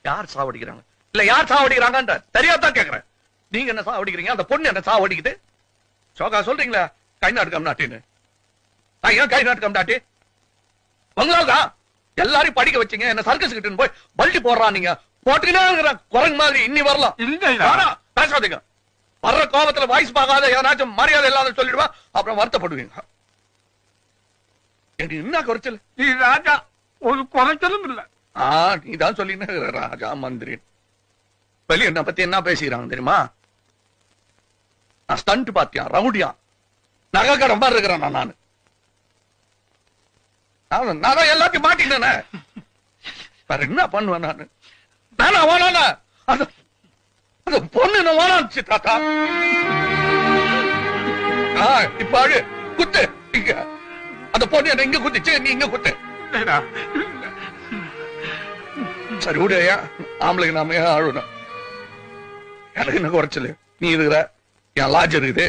யார் சாவடிக்கிறாங்க இல்ல யார் சாவடிக்கிறாங்க தெரியாதான் கேக்குறேன். நீங்க என்ன சாவடிக்கிறீங்க, அந்த பொண்ணு என்ன சாவடிக்குது? சோகா சொல்றீங்களா கை நாட்டுக்கம் நாட்டின்னு? நான் ஏன் கை நாட்டுக்கம் நாட்டி வங்களாதா எல்லாரையும் படிக்க வச்சீங்க, என்ன சர்க்கஸ் கிட்ட போய் பல்ட்டி போடுறான். நீங்க போட்டீங்கன்னா குரங்கு மாதிரி இன்னி வரலாம். பேசாதீங்க. வர்ற கோபத்துல வாய்ஸ் பார்க்காத ஏதாச்சும் மரியாதை இல்லாத சொல்லிடுவா, அப்புறம் வருத்தப்படுவீங்க. என்ன குறைச்சல்? நீ ராஜா ஒரு குறைச்சலும் இல்ல. நீதான் சொல்லின ராஜா மந்திரி. வெளிய என்ன பத்தி என்ன பேசிக்கிறாங்க தெரியுமா? நான் ஸ்டண்ட் பாத்தியா, ரவுடியா, நகை கடன் மாதிரி இருக்கிறேன் நானு. நான் தான் எல்லாத்தையும் மாட்டினேன். வேற என்ன பண்ணுவேன் நானு? நானா வாழ அந்த பொண்ணு என்ன வாழாச்சு தாத்தா. இப்ப அழு குத்து. இங்க அந்த பொண்ணு என்ன இங்க குத்துச்சு, நீ இங்க குத்து. சரி விடையா, ஆம்பளைக்கு நாம அழுணும். எனக்கு என்ன குறைச்சல? நீ இருக்கிற, என் லாட்ஜ் இருக்குது,